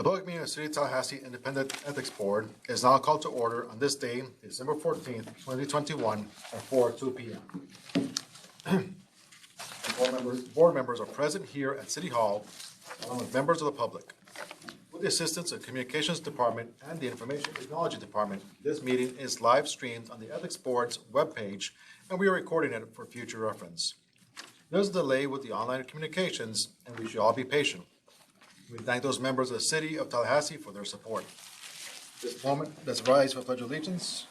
The public meeting of the City of Tallahassee Independent Ethics Board is now called to order on this day, December 14th, 2021 at 4:02 p.m. Board members are present here at City Hall along with members of the public. With the assistance of the Communications Department and the Information Technology Department, this meeting is live streamed on the Ethics Board's webpage, and we are recording it for future reference. There's a delay with the online communications, and we should all be patient. We thank those members of the City of Tallahassee for their support. This moment, let's rise for Pledge of Allegiance.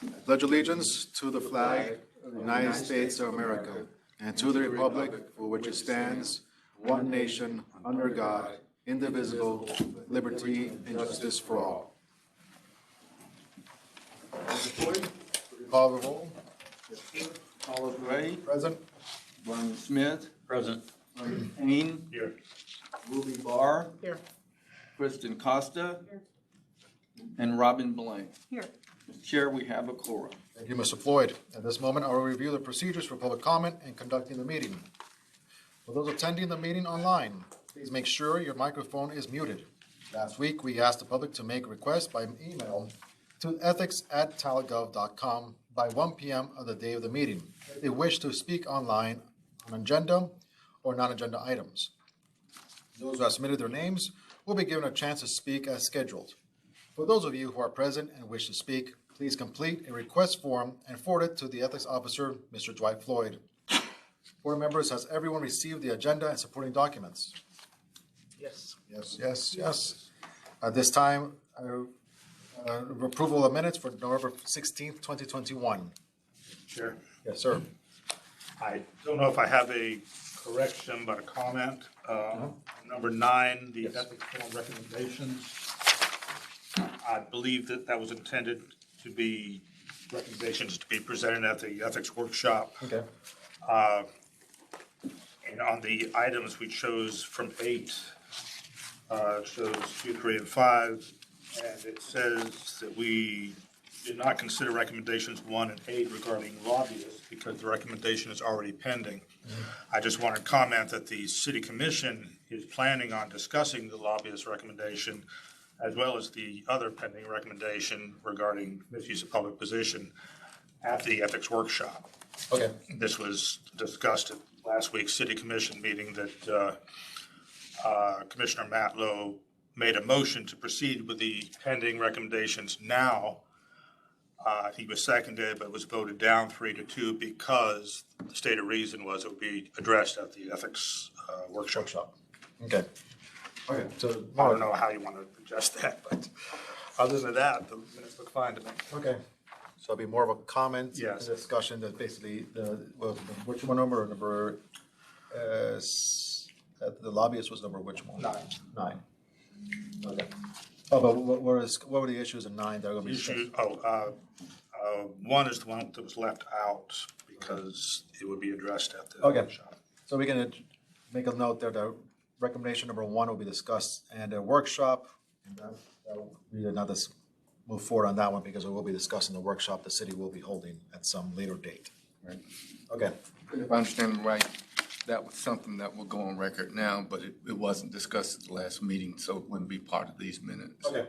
I pledge allegiance to the flag of the United States of America and to the republic for which it stands, one nation, under God, indivisible, with liberty and justice for all. Call the roll. Paula Gray. Present. Brian Smith. Present. Payne. Here. Ruby Barr. Here. Kristen Costa. Here. And Robin Blank. Here. Mr. Chair, we have a quorum. Thank you, Mr. Floyd. At this moment, I will review the procedures for public comment and conducting the meeting. For those attending the meeting online, please make sure your microphone is muted. Last week, we asked the public to make requests by email to ethics@talgov.com by 1 p.m. of the day of the meeting if they wish to speak online on agenda or non-agenda items. Those who have submitted their names will be given a chance to speak as scheduled. For those of you who are present and wish to speak, please complete a request form and forward it to the ethics officer, Mr. Dwight Floyd. Board members, has everyone received the agenda and supporting documents? Yes. Yes. At this time, approval of minutes for November 16th, 2021. Chair, Yes, sir. I don't know if I have a correction, but a comment. Number 9, the Yes. ethics form recommendations. I believe that was intended to be recommendations to be presented at the ethics workshop. Okay. And on the items we chose from 8, shows 2, 3, and 5, and it says that we did not consider recommendations 1 and 8 regarding lobbyists because the recommendation is already pending. I just want to comment that the City Commission is planning on discussing the lobbyist recommendation as well as the other pending recommendation regarding misuse of public position at the ethics workshop. Okay. This was discussed at last week's City Commission meeting that Commissioner Matlow made a motion to proceed with the pending recommendations now. He was seconded, but was voted down 3-2 because the stated reason was it would be addressed at the ethics workshop. Okay. Okay. So I don't know how you want to adjust that, but other than that, the minutes look fine to me. Okay. So it'll be more of a comment, Yes. discussion that basically which one number the lobbyist was number which one? 9. Okay. Oh, but what were the issues in 9 that are going to be discussed? 1 is the one that was left out because it would be addressed at the Okay. workshop. So we can make a note there that recommendation number 1 will be discussed and a workshop. And we did not move forward on that one because we will be discussing the workshop the city will be holding at some later date. Right. Okay. If I understand right, that was something that will go on record now, but it wasn't discussed at the last meeting, so it wouldn't be part of these minutes. Okay.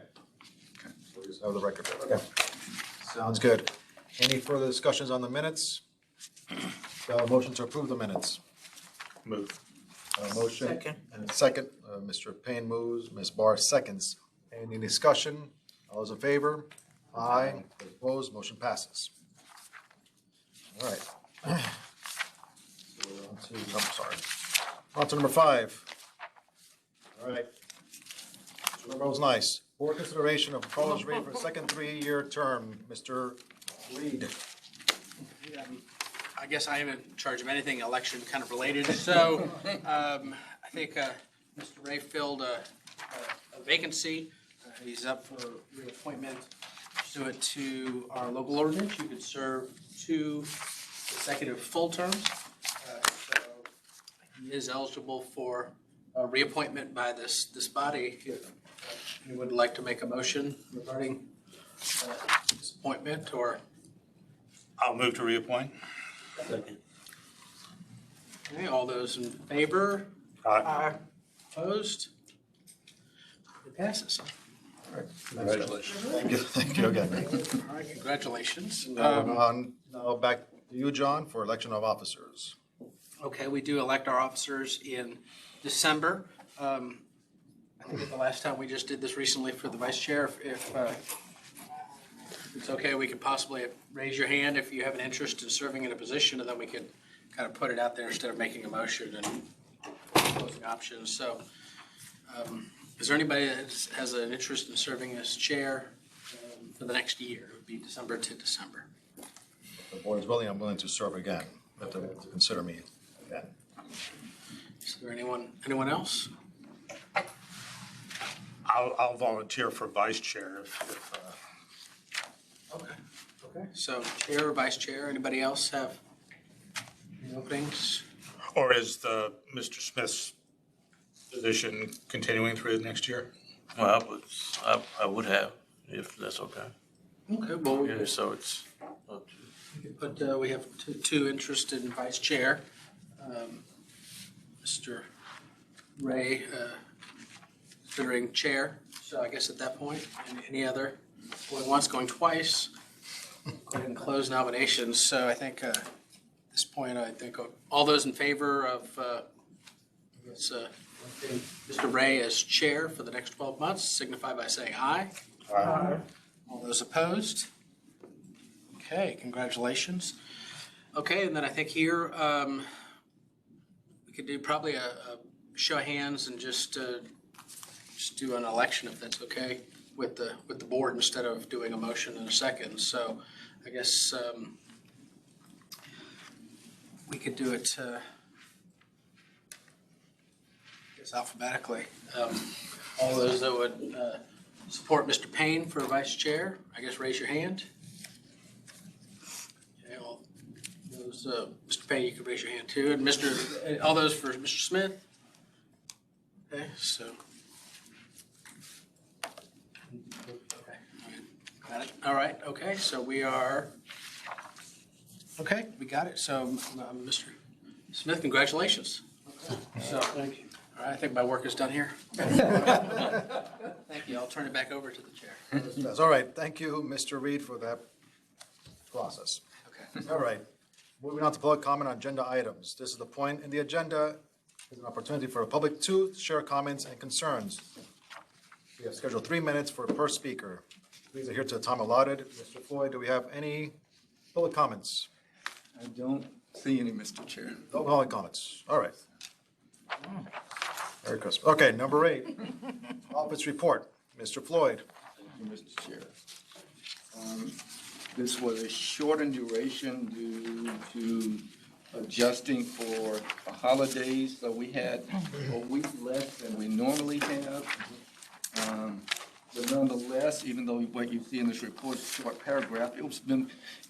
We'll just have the record there. Okay. Sounds good. Any further discussions on the minutes? Motion to approve the minutes. Move. Motion. Second. And a second. Mr. Payne moves, Ms. Barr seconds. Any discussion? All those in favor? Aye. Those opposed? Motion passes. All right. So we're on to number 5. All right. So that was nice. Board consideration of Carlos Reed for a second 3-year term. Mr. Reed. Yeah, I guess I am in charge of anything election kind of related. So I think Mr. Ray filled a vacancy. He's up for reappointment pursuant to our local ordinance. You could serve 2 consecutive full terms. So he is eligible for reappointment by this body. If anyone would like to make a motion regarding this appointment, or I'll move to reappoint. Okay, all those in favor? Aye. Opposed? It passes. Congratulations. Thank you again. All right, congratulations. Now back to you, John, for election of officers. Okay, we do elect our officers in December. I think the last time we just did this recently for the vice chair. If it's okay, we could possibly raise your hand if you have an interest in serving in a position, and then we could kind of put it out there instead of making a motion and closing options. So is there anybody that has an interest in serving as chair for the next year? It would be December to December. If the board is willing, I'm willing to serve again, if they want to consider me again. Is there anyone else? I'll volunteer for vice chair if Okay. So chair or vice chair, anybody else have any openings? or is the Mr. Smith's position continuing through next year? Well, I would have, if that's okay. Okay, well, we Yeah, could so it's up to put, we have two interested in vice chair. Mr. Ray, considering chair, so I guess at that point, any other, going once, going twice, go ahead and close nominations. So I think at this point, I think all those in favor of, Mr. Ray as chair for the next 12 months signify by saying aye. Aye. All those opposed? Okay, congratulations. Okay, and then I think here, we could do probably a show of hands and just do an election if that's okay with the board instead of doing a motion in a second. So I guess we could do it alphabetically. All those that would support Mr. Payne for vice chair, I guess raise your hand. Okay, all those, Mr. Payne, you can raise your hand too, and all those for Mr. Smith. Okay, so. Okay, got it. All right. Okay, so we are. Okay, we got it. So, Mr. Smith, congratulations. Okay. So, thank you. All right, I think my work is done here. Thank you. I'll turn it back over to the chair. That's all right. Thank you, Mr. Reed, for that process. Okay. All right. Moving on to public comment on agenda items. This is the point in the agenda, is an opportunity for the public to share comments and concerns. We have scheduled 3 minutes per speaker. Please adhere to the time allotted. Mr. Floyd, do we have any public comments? I don't see any, Mr. Chair. No public comments. All right. Merry Christmas. Okay, number 8, office report. Mr. Floyd. Thank you, Mr. Chair. This was a shortened duration due to adjusting for the holidays, so we had a week less than we normally have. But nonetheless, even though what you see in this report is a short paragraph,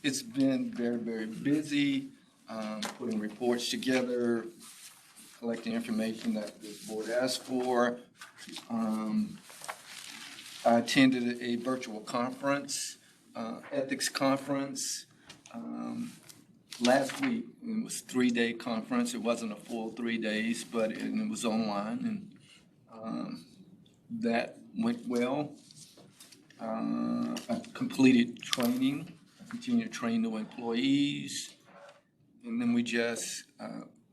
it's been very, very busy, putting reports together, collecting information that this board asked for. I attended a virtual conference, ethics conference, last week. It was a 3-day conference. It wasn't a full 3 days, but it was online, and that went well. I completed training. I continue to train new employees, and then we just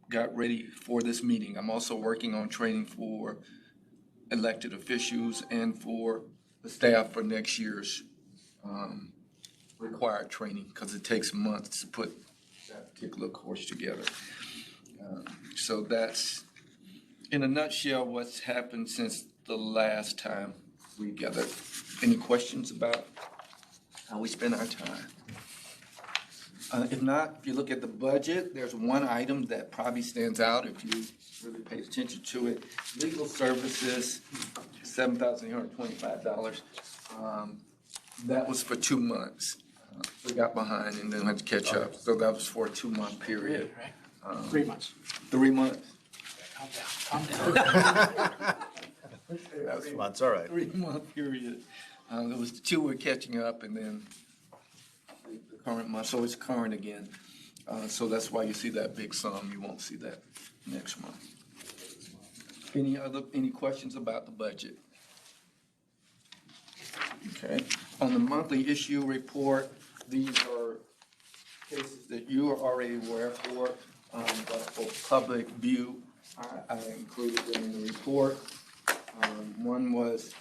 got ready for this meeting. I'm also working on training for elected officials and for the staff for next year's required training, because it takes months to put that particular course together. So that's, in a nutshell, what's happened since the last time we gathered. Any questions about how we spend our time? If not, if you look at the budget, there's one item that probably stands out if you really paid attention to it. Legal services, $7,825. That was for 2 months. We got behind and then had to catch up. So that was for a 2-month period. Right? 3 months. 3 months. Calm down. That's 3 months, all right. 3-month period. It was the 2 we're catching up, and then the current month, so it's current again. So that's why you see that big sum. You won't see that next month. Any questions about the budget? Okay, on the monthly issue report, these are cases that you are already aware for, but for public view, I included them in the report. One was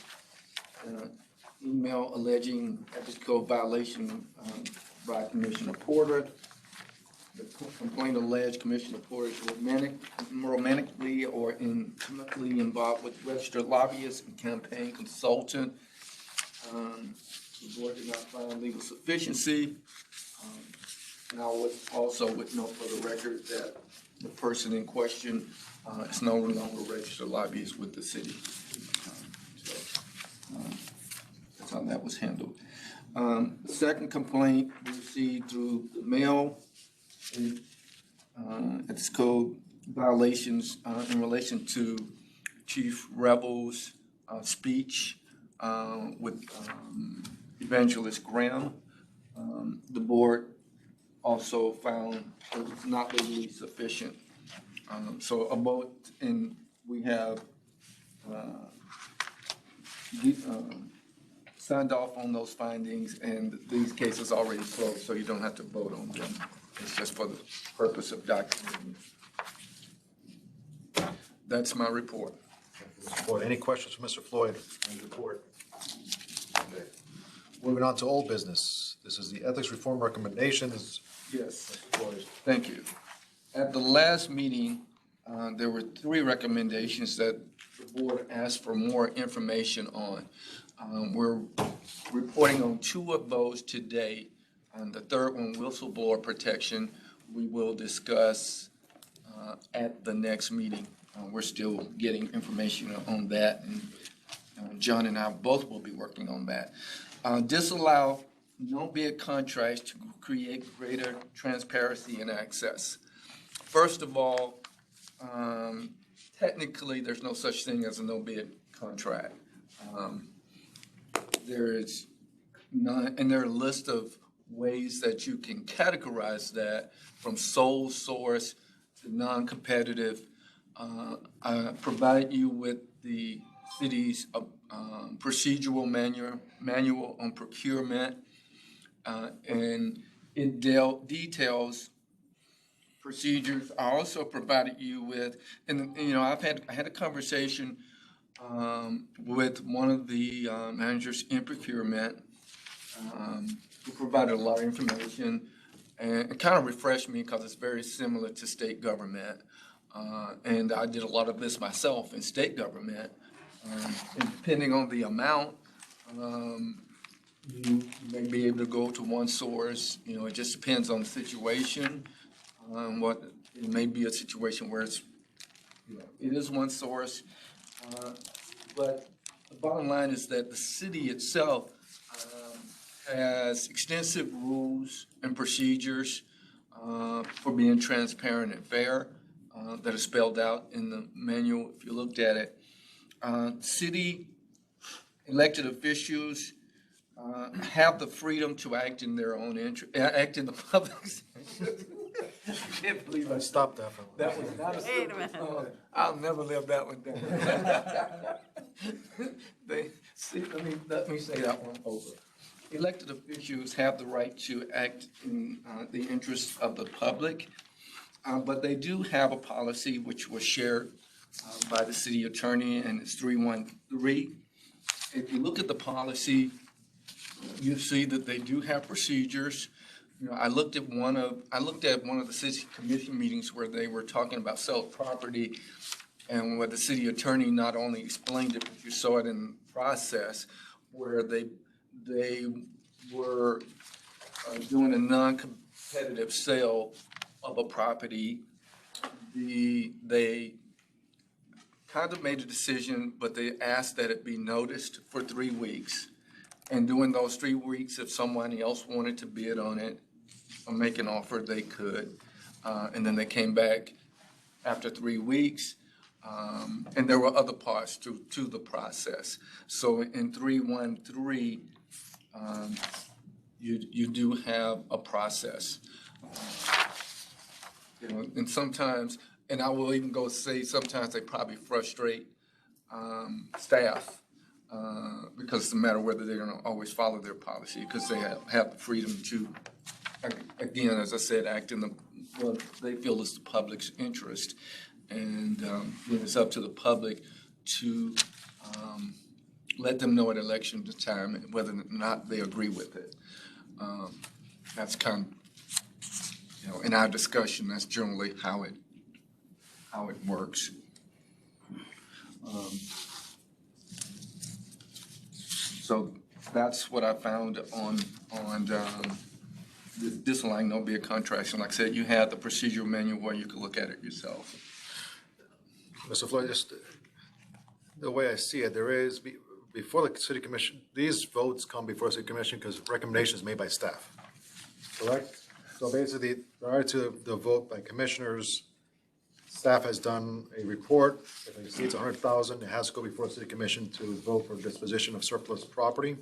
email alleging ethics code violation by Commissioner Porter. The complaint alleged Commissioner Porter is romantically or intimately involved with registered lobbyists and campaign consultant. The board did not find legal sufficiency. Now, also with no further record that the person in question is no longer a registered lobbyist with the city. That's how that was handled. The second complaint we received through the mail is ethics code violations in relation to Chief Rebel's speech with Evangelist Graham. The board also found it was not legally sufficient. So a vote, and we have signed off on those findings, and these cases already closed, so you don't have to vote on them. It's just for the purpose of documenting. That's my report. Floyd, any questions for Mr. Floyd on his report? Okay. Moving on to old business. This is the ethics reform recommendations. Yes, thank you. At the last meeting, there were 3 recommendations that the board asked for more information on. We're reporting on 2 of those today. The third one, whistleblower protection, we will discuss at the next meeting. We're still getting information on that, and John and I both will be working on that. Disallow no-bid contracts to create greater transparency and access. First of all, technically, there's no such thing as a no-bid contract. There is none, and there are a list of ways that you can categorize that, from sole source to non-competitive. I provided you with the city's procedural manual on procurement, and it details procedures. I also provided you with, and I had a conversation with one of the managers in procurement, who provided a lot of information, and it kind of refreshed me because it's very similar to state government. And I did a lot of this myself in state government. And depending on the amount, you may be able to go to one source. It just depends on the situation. It may be a situation where it is one source. But the bottom line is that the city itself has extensive rules and procedures for being transparent and fair that are spelled out in the manual if you looked at it. City elected officials have the freedom to act in their own interest, act in the public's interest. I can't believe I stopped that. That was not a Wait a minute. I'll never live that one down. Let me say that one over. Elected officials have the right to act in the interests of the public, but they do have a policy which was shared by the city attorney, and it's 313. If you look at the policy, you see that they do have procedures. I looked at one of the city commission meetings where they were talking about sale of property, and where the city attorney not only explained it, but you saw it in the process where they were doing a non-competitive sale of a property. They kind of made a decision, but they asked that it be noticed for 3 weeks. And during those 3 weeks, if someone else wanted to bid on it or make an offer, they could. And then they came back after 3 weeks. And there were other parts to the process. So in 313, you do have a process. And sometimes and I will even go say sometimes they probably frustrate staff because it's a matter of whether they're going to always follow their policy because they have the freedom to, again, as I said, act in what they feel is the public's interest. And it's up to the public to let them know at election time whether or not they agree with it. That's kind of, in our discussion, that's generally how it works. So that's what I found on this line, no bid contracts. And like I said, you have the procedural manual where you can look at it yourself. Mr. Floyd, just the way I see it, there is, before the city commission, these votes come before the city commission because recommendations made by staff, correct? So basically, prior to the vote by commissioners, staff has done a report. If it exceeds 100,000, it has to go before the city commission to vote for disposition of surplus property.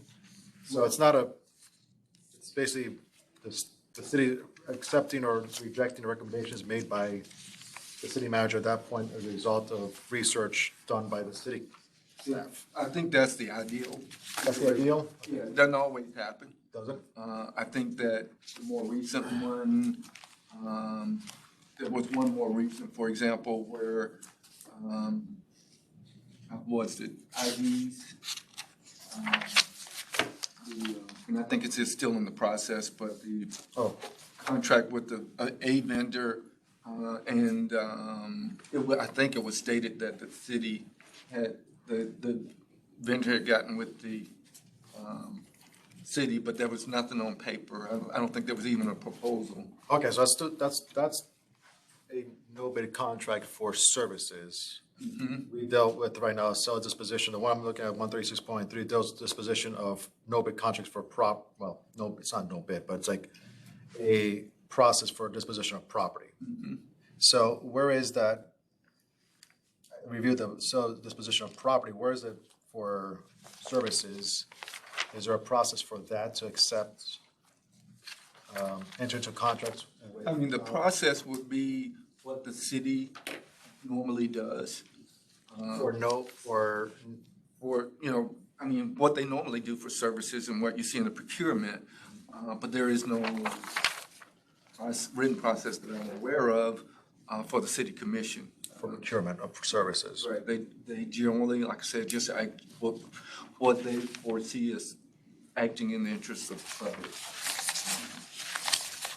So it's not it's basically the city accepting or rejecting the recommendations made by the city manager at that point as a result of research done by the city staff. I think that's the ideal. That's the ideal? Yeah, it doesn't always happen. Does it? I think that the more recent one, there was one more recent, for example, where, was it IDs? And I think it's still in the process, but the contract with a vendor, and I think it was stated that the city had, the vendor had gotten with the city, but there was nothing on paper. I don't think there was even a proposal. Okay, so that's a no bid contract for services. We dealt with right now sell disposition. The one I'm looking at, 136.3, deals with disposition of no bid contracts for well, no, it's not no bid, but it's like a process for disposition of property. So where is that? Review the disposition of property. Where is it for services? Is there a process for that to accept, enter into contracts? I mean, the process would be what the city normally does. Or I mean, what they normally do for services and what you see in the procurement, but there is no written process that I'm aware of for the city commission. for procurement of services. Right, they generally, like I said, just act what they foresee as acting in the interest of the public.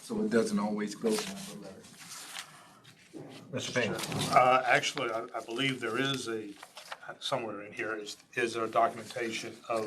So it doesn't always go down the letter. Mr. Payne? Actually, I believe there is somewhere in here is there a documentation of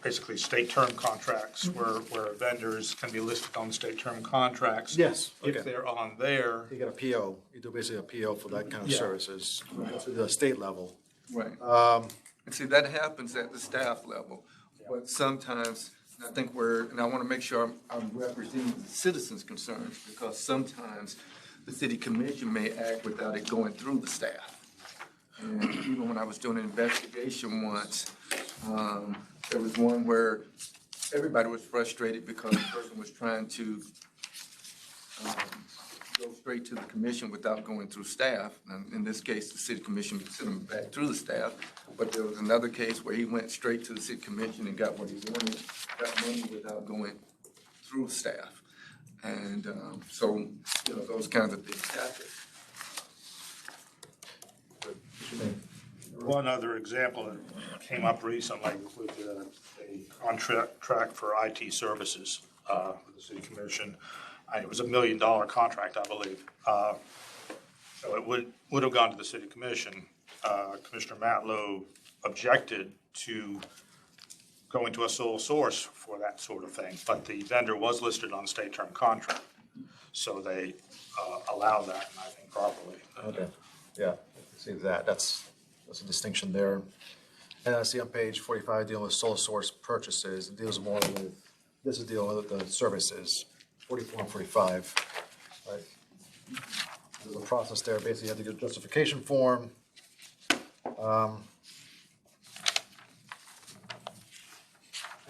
basically state term contracts where vendors can be listed on state term contracts. Yes, okay. If they're on there. You get a PO, you do basically a PO for that kind of Yeah. services to the state level. Right. And see, that happens at the staff level, but sometimes, I think and I want to make sure I'm representing the citizens' concerns, because sometimes the city commission may act without it going through the staff. And even when I was doing an investigation once, there was one where everybody was frustrated because the person was trying to go straight to the commission without going through staff. And in this case, the city commission sent him back through the staff. But there was another case where he went straight to the city commission and got what he wanted, got money without going through staff. And so, those kinds of things happen. One other example that came up recently with a contract for IT services with the city commission. It was $1 million contract, I believe. So it would have gone to the city commission. Commissioner Matlow objected to going to a sole source for that sort of thing, but the vendor was listed on state term contract. So they allowed that, and I think properly. Okay, yeah, I see that. That's a distinction there. And I see on page 45, dealing with sole source purchases, it deals more with, this is dealing with the services, 44 and 45, right? There's a process there, basically you have to get a justification form. I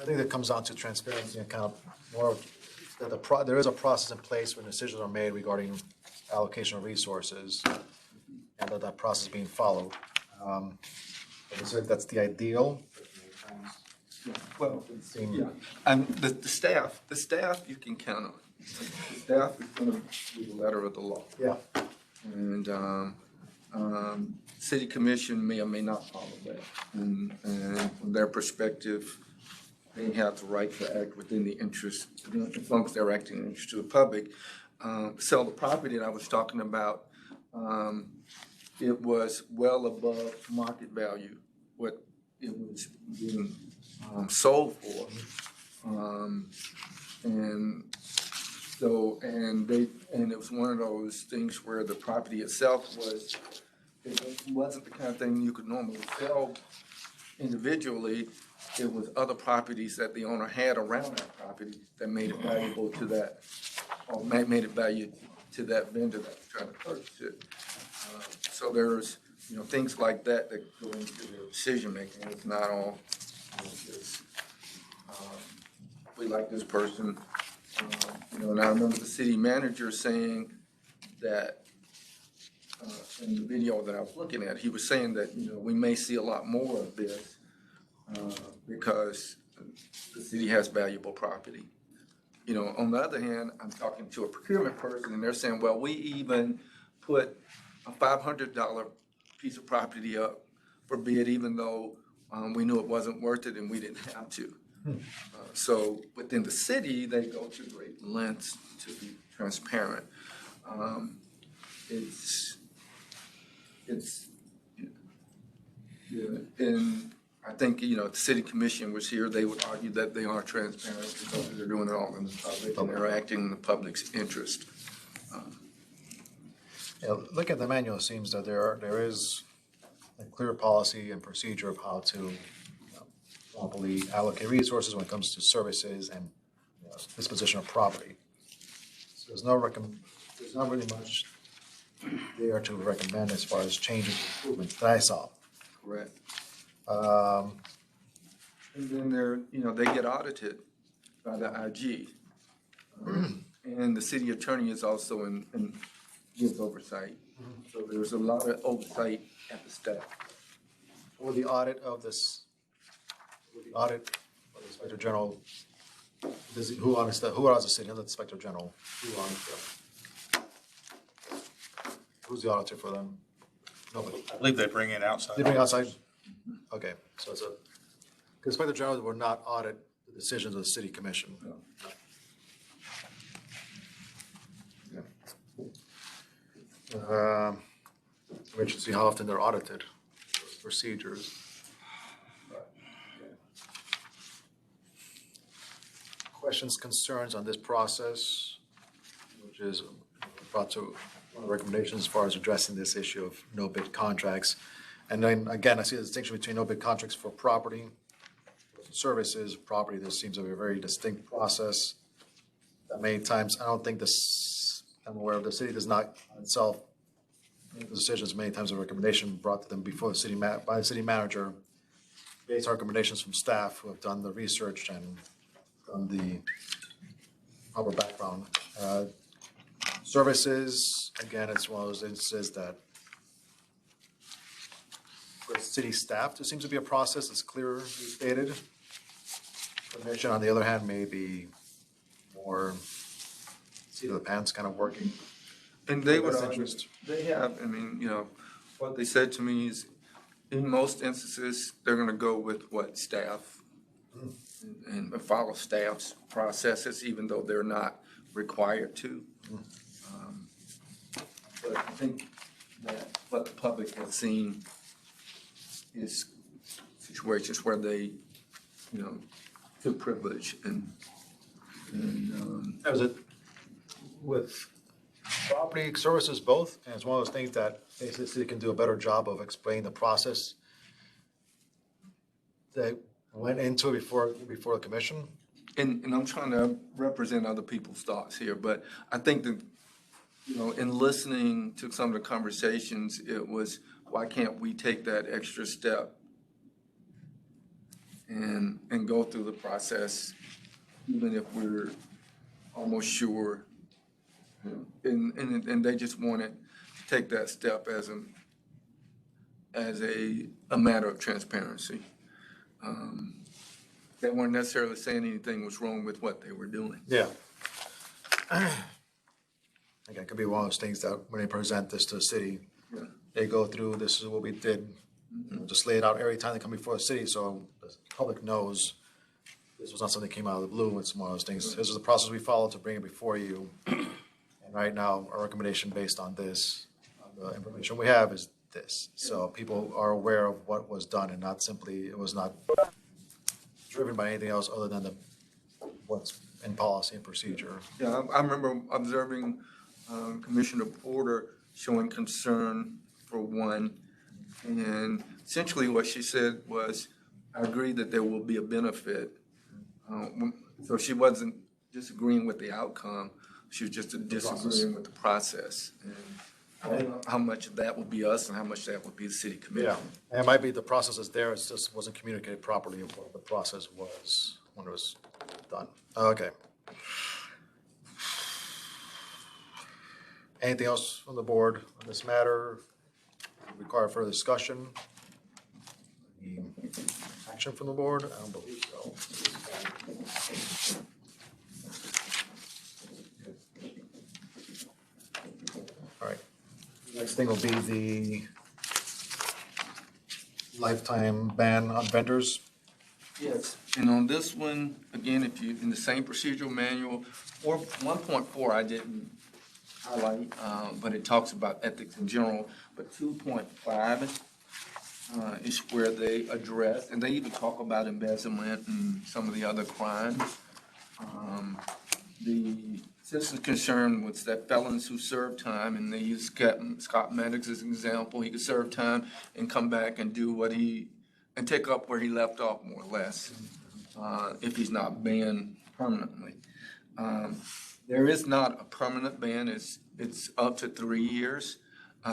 think that comes down to transparency and kind of more that there is a process in place when decisions are made regarding allocation of resources, and that process is being followed. I would say that's the ideal. Well, Seem- yeah, and the staff you can count on. The staff is gonna do the letter of the law. Yeah. And, city commission may or may not follow that. And from their perspective, they have the right to act within the interest, as long as they're acting in the interest of the public. So the property that I was talking about, it was well above market value, what it was being sold for. And so, and it was one of those things where the property itself wasn't the kind of thing you could normally sell individually. It was other properties that the owner had around that property that made it valuable to that, or made it valuable to that vendor that was trying to purchase it. So there's, things like that that go into their decision making. It's not all, just, we like this person. And I remember the city manager saying that, in the video that I was looking at, he was saying that, we may see a lot more of this, because the city has valuable property. On the other hand, I'm talking to a procurement person and they're saying, well, we even put a $500 piece of property up for bid, even though we knew it wasn't worth it and we didn't have to. So within the city, they go to great lengths to be transparent. And I think, if the city commission was here, they would argue that they are transparent because they're doing it all in the public and they're acting in the public's interest. Look at the manual, it seems that there is a clear policy and procedure of how to properly allocate resources when it comes to services and disposition of property. So there's not really much there to recommend as far as changes and improvements that I saw. Correct. And then they get audited by the IG. And the city attorney is also in gives oversight. So there's a lot of oversight at the staff. Or the audit of this, of the Inspector General, who audits the city, not the Inspector General, who audits them? Who's the auditor for them? Nobody. I believe they bring in outside. They bring outside? Okay, so because Inspector General will not audit the decisions of the city commission. No. We should see how often they're audited, those procedures. Questions, concerns on this process, which is brought to one of the recommendations as far as addressing this issue of no bid contracts. And then again, I see the distinction between no bid contracts for property, services, property. There seems to be a very distinct process that many times, I don't think I'm aware of, the city does not itself make the decisions. Many times a recommendation brought to them before the city by the city manager, based on recommendations from staff who have done the research and done the proper background. Services, again, it's one of those instances that for city staff, there seems to be a process that's clearly stated. Commission, on the other hand, may be more seat of the pants kind of working. And they would Best argue, interest. they have, what they said to me is, in most instances, they're gonna go with what staff and follow staff's processes, even though they're not required to. But I think that what the public has seen is situations where they, took privilege and Is it with property services both? And it's one of those things that basically the city can do a better job of explaining the process that went into it before the commission. And I'm trying to represent other people's thoughts here, but I think that, in listening to some of the conversations, it was, why can't we take that extra step and go through the process, even if we're almost sure. And they just wanted to take that step as a matter of transparency. They weren't necessarily saying anything was wrong with what they were doing. Yeah. Again, it could be one of those things that when they present this to the city, Yeah. they go through, this is what we did, just lay it out every time they come before the city, so the public knows this was not something that came out of the blue. It's one of those things. This is the process we followed to bring it before you. And right now, our recommendation based on this, the information we have is this. So people are aware of what was done and not simply, it was not driven by anything else other than what's in policy and procedure. Yeah, I remember observing Commissioner Porter showing concern for one. And essentially what she said was, I agree that there will be a benefit. So she wasn't disagreeing with the outcome, she was just disagreeing with the process. And I don't know how much of that would be us and how much that would be the city commission. Yeah, and it might be the process is there, it just wasn't communicated properly of what the process was when it was done. Okay. Anything else from the board on this matter? Require further discussion? Any action from the board? I don't believe so. All right. Next thing will be the lifetime ban on vendors. Yes. And on this one, again, if you, in the same procedural manual, or 1.4 I didn't highlight, but it talks about ethics in general, but 2.5 is where they address, and they even talk about embezzlement and some of the other crimes. The citizen's concern was that felons who serve time, and they use Scott Maddox as an example, he could serve time and come back and do what and take up where he left off, more or less, if he's not banned permanently. There is not a permanent ban, it's up to 3 years.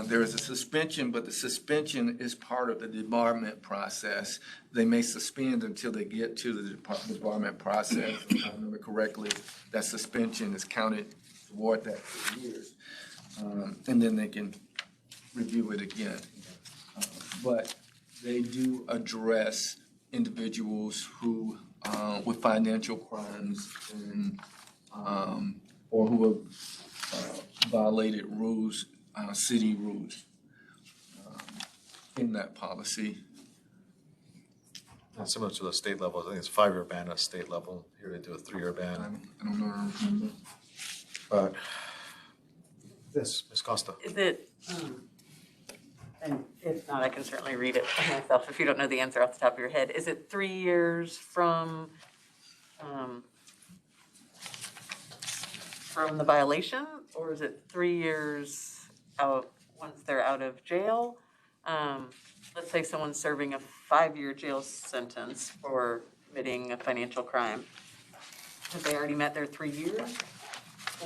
There is a suspension, but the suspension is part of the debarment process. They may suspend until they get to the debarment process. If I remember correctly, that suspension is counted toward that 3 years. And then they can review it again. But they do address individuals who, with financial crimes and, or who have violated rules, city rules in that policy. That's similar to the state level. I think it's a 5-year ban at state level. Here they do a 3-year ban. I don't know. But this, Ms. Costa. Is it, and if not, I can certainly read it myself if you don't know the answer off the top of your head. Is it 3 years from the violation, or is it 3 years out once they're out of jail? Let's say someone's serving a 5-year jail sentence for committing a financial crime. Have they already met their 3 years?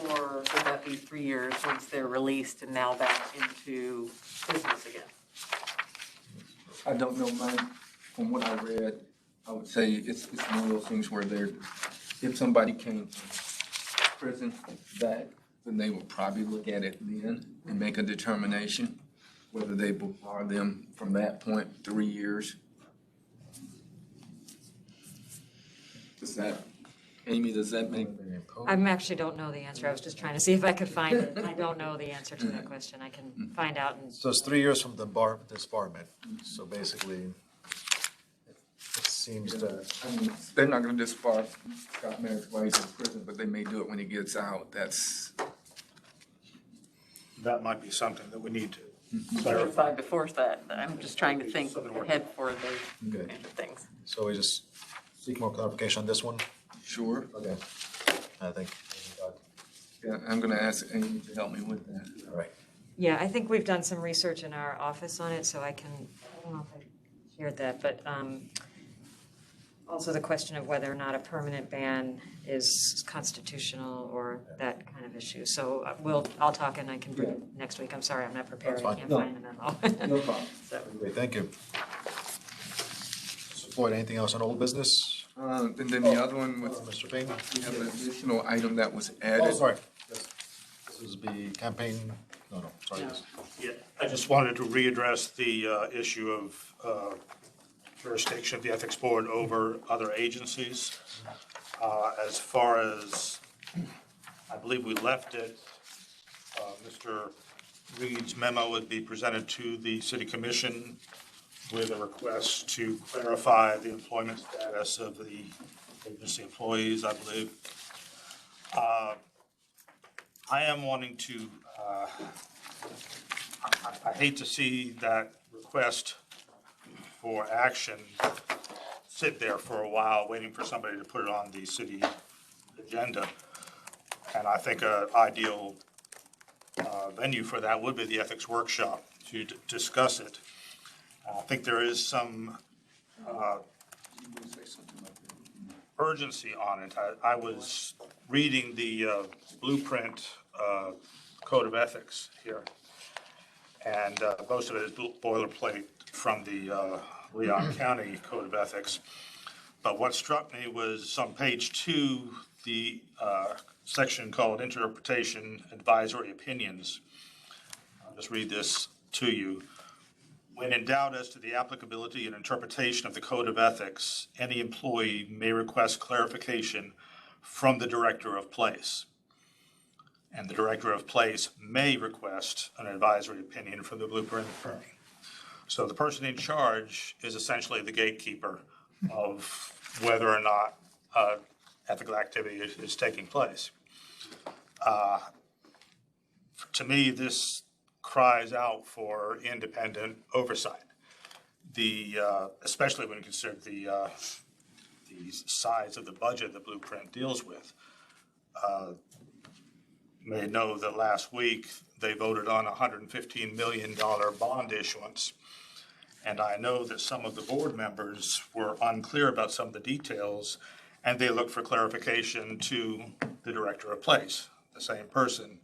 Or would that be 3 years once they're released and now back into business again? I don't know, Mike. From what I read, I would say it's one of those things where if somebody came from prison back, then they would probably look at it then and make a determination whether they will bar them from that point 3 years. Amy, does that make? I actually don't know the answer. I was just trying to see if I could find it. I don't know the answer to that question. I can find out and. So it's 3 years from the disbarment. So basically, it seems that, I mean, they're not gonna disbar Scott Maddox while he's in prison, but they may do it when he gets out. That might be something that we need to clarify. Clarify before that. I'm just trying to think ahead for those Okay. kinds of things. so we just seek more clarification on this one? Sure. Okay. I think, Yeah, I'm gonna ask Amy to help me with that. all right. Yeah, I think we've done some research in our office on it, so I don't know if I shared that, but also the question of whether or not a permanent ban is constitutional or that kind of issue. So I'll talk and I can bring it next week. I'm sorry, I'm not prepared. That's I fine. can't No. find the memo. No problem. So, Great, thank you. So Floyd, anything else on old business? And then the other one was, Mr. Payne? we have an additional item that was Oh, added. sorry. Yes. This is the campaign, no, sorry. No. Yeah, I just wanted to readdress the issue of jurisdiction of the Ethics Board over other agencies. As far as, I believe we left it, Mr. Reed's memo would be presented to the City Commission with a request to clarify the employment status of the agency employees, I believe. I am wanting to, I hate to see that request for action sit there for a while, waiting for somebody to put it on the city agenda. And I think an ideal venue for that would be the ethics workshop to discuss it. I think there is some urgency on it. I was reading the blueprint code of ethics here, and most of it is boilerplate from the Leon County Code of Ethics. But what struck me was on page 2, the section called Interpretation Advisory Opinions. I'll just read this to you. When in doubt as to the applicability and interpretation of the Code of Ethics, any employee may request clarification from the Director of Place. And the Director of Place may request an advisory opinion from the blueprint attorney. So the person in charge is essentially the gatekeeper of whether or not ethical activity is taking place. To me, this cries out for independent oversight. Especially when you consider the size of the budget the blueprint deals with. You may know that last week they voted on a $115 million bond issuance. And I know that some of the board members were unclear about some of the details, and they looked for clarification to the Director of Place, the same person.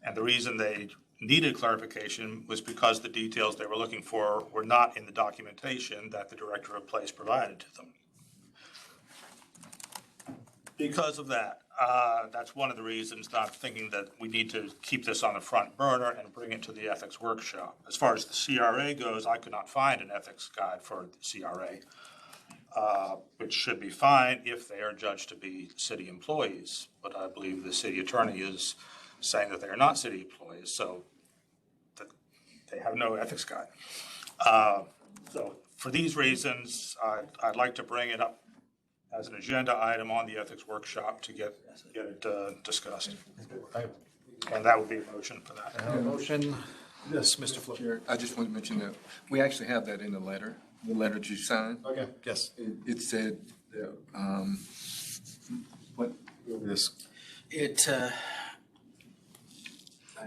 And the reason they needed clarification was because the details they were looking for were not in the documentation that the Director of Place provided to them. Because of that, that's one of the reasons that I'm thinking that we need to keep this on the front burner and bring it to the ethics workshop. As far as the CRA goes, I could not find an ethics guide for the CRA, which should be fine if they are judged to be city employees. But I believe the city attorney is saying that they are not city employees, so that they have no ethics guide. So for these reasons, I'd like to bring it up as an agenda item on the ethics workshop to get it discussed. And that would be a motion for that. Motion, yes, Mr. Flip. Chair, I just want to mention that we actually have that in the letter that you signed. Okay, yes. It said, what? This, It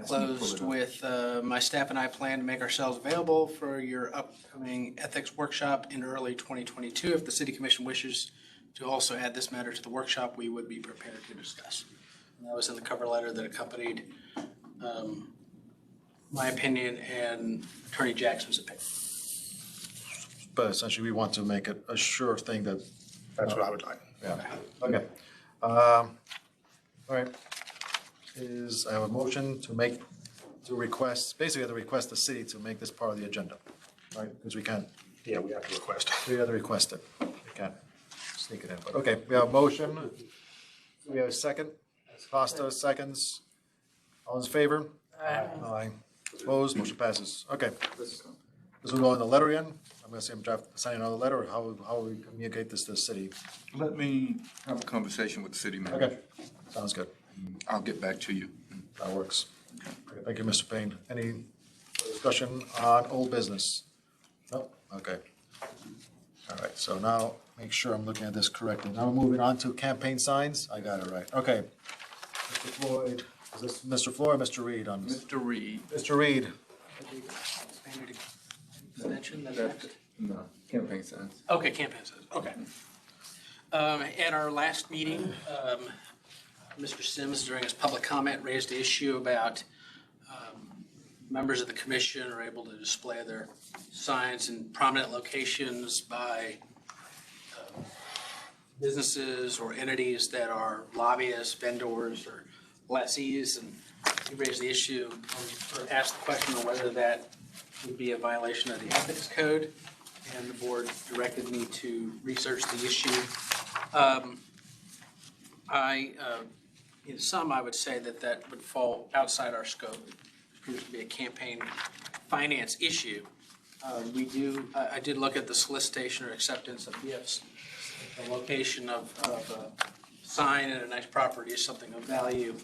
closed with, my staff and I plan to make ourselves available for your upcoming ethics workshop in early 2022. If the city commission wishes to also add this matter to the workshop, we would be prepared to discuss. And that was in the cover letter that accompanied my opinion and Attorney Jackson's opinion. but essentially, we want to make it a sure thing that, That's what I would like. yeah, okay. All right. I have a motion to request, basically to request the city to make this part of the agenda, right? Because we can't, Yeah, we have to request. we have to request it. We can't sneak it in, but, okay, we have a motion. We have a second. Costa, seconds. All in favor? Aye. Opposed, motion passes. Okay. This will go in the letter in. I'm gonna see him signing another letter, or how we communicate this to the city. Let me have a conversation with the city manager. Okay, sounds good. I'll get back to you. That works. Okay, thank you, Mr. Payne. Any discussion on old business? No? Okay. All right, so now, make sure I'm looking at this correctly. Now we're moving on to campaign signs. I got it right. Okay. Mr. Floyd, is this Mr. Floyd or Mr. Reed on this? Mr. Reed. Mr. Reed. Expanded extension, that's next. No, campaign signs. Okay, campaign signs, okay. At our last meeting, Mr. Sims, during his public comment, raised the issue about members of the commission are able to display their signs in prominent locations by businesses or entities that are lobbyists, vendors, or lessees, and he raised the issue, or asked the question on whether that would be a violation of the ethics code, and the board directed me to research the issue. In sum, I would say that that would fall outside our scope. It appears to be a campaign finance issue. I did look at the solicitation or acceptance of gifts. The location of a sign and a nice property is something of value.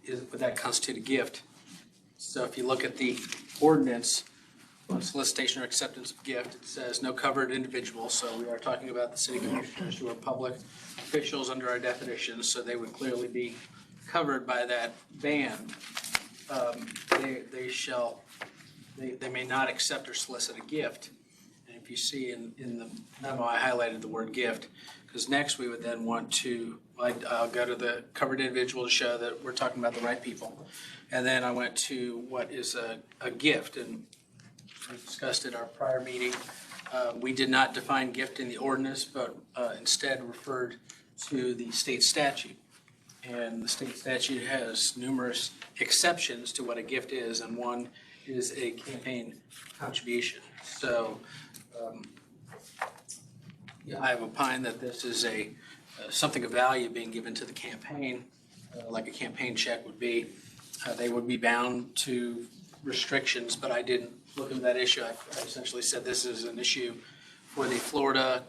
Would that constitute a gift? So if you look at the ordinance on solicitation or acceptance of gift, it says no covered individual. So we are talking about the city commissioners who are public officials under our definitions, so they would clearly be covered by that ban. They may not accept or solicit a gift. And if you see in the memo, I highlighted the word gift, because next we would then want to, I'll go to the covered individual to show that we're talking about the right people. And then I went to what is a gift, and we discussed at our prior meeting. We did not define gift in the ordinance, but instead referred to the state statute. And the state statute has numerous exceptions to what a gift is, and one is a campaign contribution. So I have opined that this is something of value being given to the campaign, like a campaign check would be. They would be bound to restrictions, but I didn't look into that issue. I essentially said this is an issue for the Florida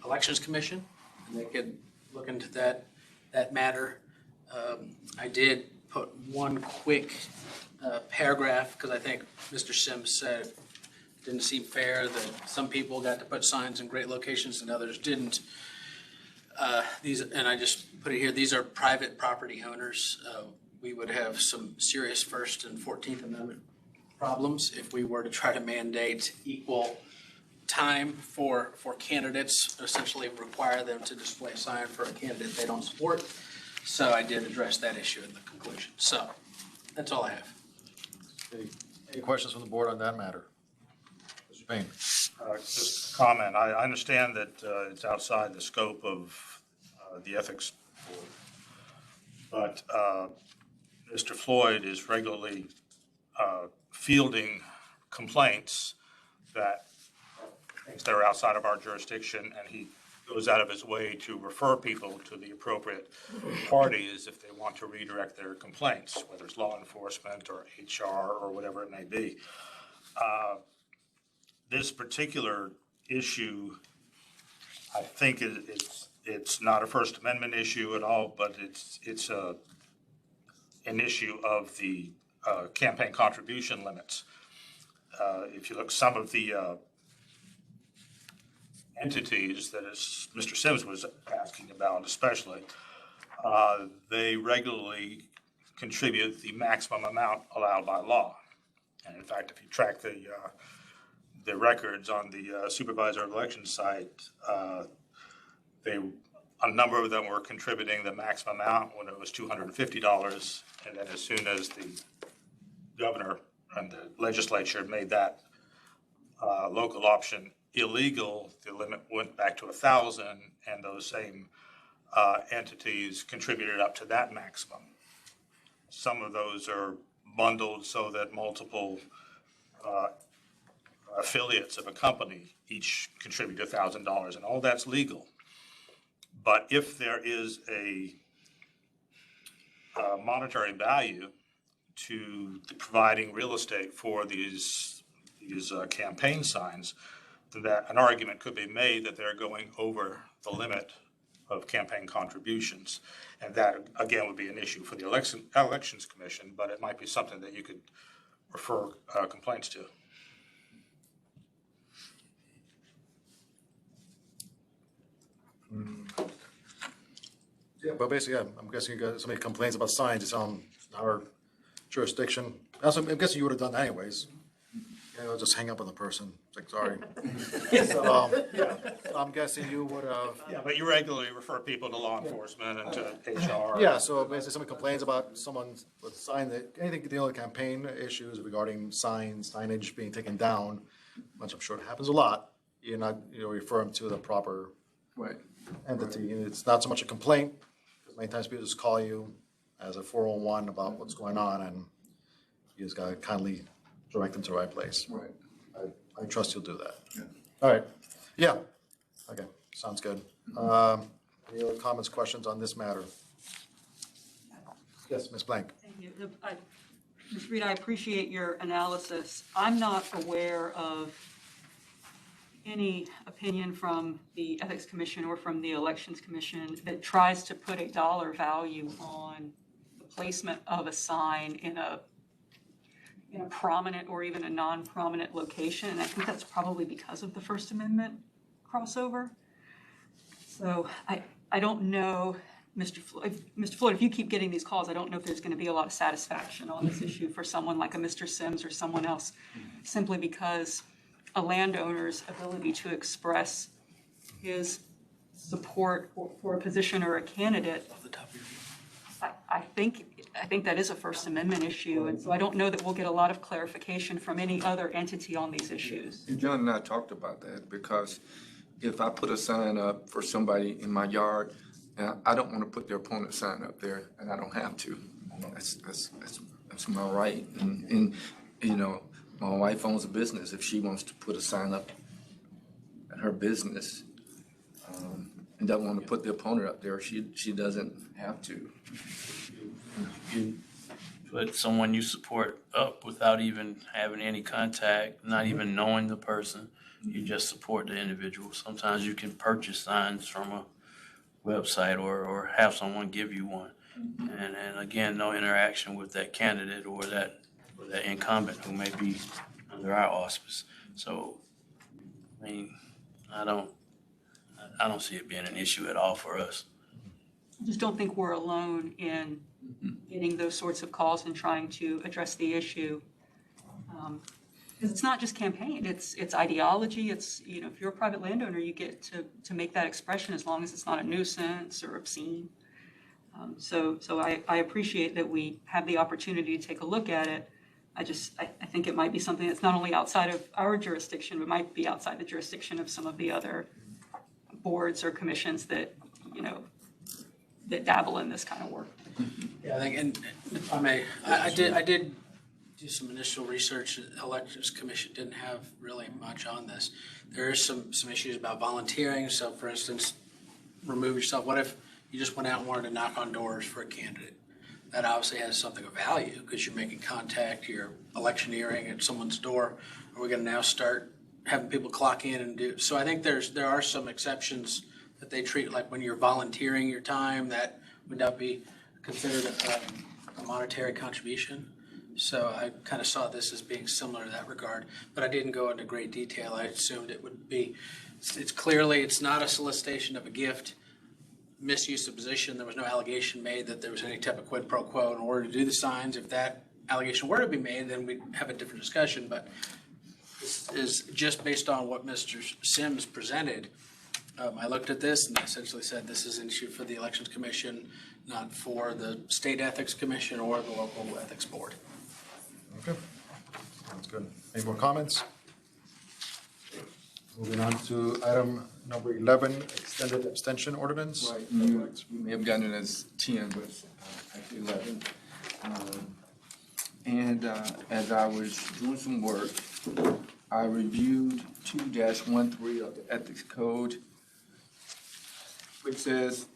Elections Commission, and they could look into that matter. I did put one quick paragraph, because I think Mr. Sims said it didn't seem fair that some people got to put signs in great locations and others didn't. And I just put it here, these are private property owners. We would have some serious First and 14th Amendment problems if we were to try to mandate equal time for candidates, essentially require them to display a sign for a candidate they don't support. So I did address that issue in the conclusion. So that's all I have. Any questions from the board on that matter? Mr. Payne? Just a comment. I understand that it's outside the scope of the ethics board, but Mr. Floyd is regularly fielding complaints that things that are outside of our jurisdiction, and he goes out of his way to refer people to the appropriate parties if they want to redirect their complaints, whether it's law enforcement or HR or whatever it may be. This particular issue, I think it's not a First Amendment issue at all, but it's an issue of the campaign contribution limits. If you look, some of the entities that Mr. Sims was asking about especially, they regularly contribute the maximum amount allowed by law. And in fact, if you track the records on the supervisor of elections site, a number of them were contributing the maximum amount when it was $250, and then as soon as the governor and the legislature made that local option illegal, the limit went back to 1,000, and those same entities contributed up to that maximum. Some of those are bundled so that multiple affiliates of a company each contribute $1,000, and all that's legal. But if there is a monetary value to the providing real estate for these campaign signs, that an argument could be made that they're going over the limit of campaign contributions. And that, again, would be an issue for the Elections Commission, but it might be something that you could refer complaints to. Yeah, but basically, I'm guessing you got somebody complains about signs, it's on our jurisdiction. I'm guessing you would have done that anyways. I'll just hang up on the person, it's like, sorry. So, I'm guessing you would have. Yeah, but you regularly refer people to law enforcement and to HR. Yeah, so basically somebody complains about someone with a sign, anything dealing with campaign issues regarding signs, signage being taken down, which I'm sure it happens a lot, you refer them to the proper Right. entity. It's not so much a complaint, because many times people just call you as a 401 about what's going on, and you just gotta kindly direct them to the right place. Right. I trust you'll do that. Yeah. All right, yeah, okay, sounds good. Any other comments, questions on this matter? Yes, Ms. Blank? Thank you. Ms. Reed, I appreciate your analysis. I'm not aware of any opinion from the Ethics Commission or from the Elections Commission that tries to put a dollar value on the placement of a sign in a prominent or even a non-prominent location. And I think that's probably because of the First Amendment crossover. So I don't know, Mr. Floyd, if you keep getting these calls, I don't know if there's going to be a lot of satisfaction on this issue for someone like a Mr. Sims or someone else, simply because a landowner's ability to express his support for a position or a candidate, I think that is a First Amendment issue, and so I don't know that we'll get a lot of clarification from any other entity on these issues. John and I talked about that, because if I put a sign up for somebody in my yard, I don't want to put their opponent's sign up there, and I don't have to. That's my right. And you know, my wife owns a business. If she wants to put a sign up at her business, and doesn't want to put the opponent up there, she doesn't have to. You put someone you support up without even having any contact, not even knowing the person. You just support the individual. Sometimes you can purchase signs from a website or have someone give you one. And again, no interaction with that candidate or that incumbent who may be under our auspice. So, I mean, I don't see it being an issue at all for us. I just don't think we're alone in getting those sorts of calls and trying to address the issue. Because it's not just campaign, it's ideology, it's, you know, if you're a private landowner, you get to make that expression as long as it's not a nuisance or obscene. So I appreciate that we have the opportunity to take a look at it. I think it might be something that's not only outside of our jurisdiction, but might be outside the jurisdiction of some of the other boards or commissions that, you know, that dabble in this kind of work. Yeah, I think, and if I may, I did do some initial research. The Elections Commission didn't have really much on this. There is some issues about volunteering. So for instance, remove yourself. What if you just went out and wanted to knock on doors for a candidate? That obviously has something of value because you're making contact, you're electioneering at someone's door. Are we going to now start having people clock in and do? So I think there are some exceptions that they treat, like when you're volunteering your time, that would not be considered a monetary contribution. So I kind of saw this as being similar to that regard, but I didn't go into great detail. I assumed it would be, it's not a solicitation of a gift, misuse of position. There was no allegation made that there was any type of quid pro quo in order to do the signs. If that allegation were to be made, then we'd have a different discussion, but this is just based on what Mr. Sims presented. I looked at this and I essentially said this is an issue for the Elections Commission, not for the State Ethics Commission or the local ethics board. Okay, sounds good. Any more comments? Moving on to item number 11, extended abstention ordinance. Right, you may have gotten it as 10, but it's actually 11. And as I was doing some work, I reviewed 2-13 of the Ethics Code, which says,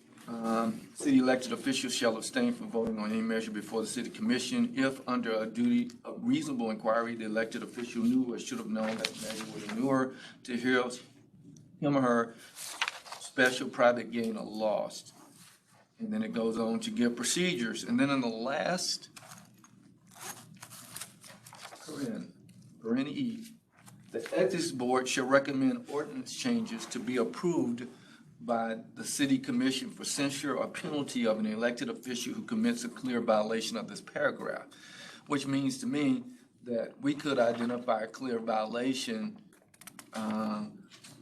city elected officials shall abstain from voting on any measure before the city commission if, under a duty of reasonable inquiry, the elected official knew or should have known that the measure would inure to him or her special private gain or loss. And then it goes on to give procedures. And then in the last paren E, the ethics board shall recommend ordinance changes to be approved by the city commission for censure or penalty of an elected official who commits a clear violation of this paragraph, which means to me that we could identify a clear violation,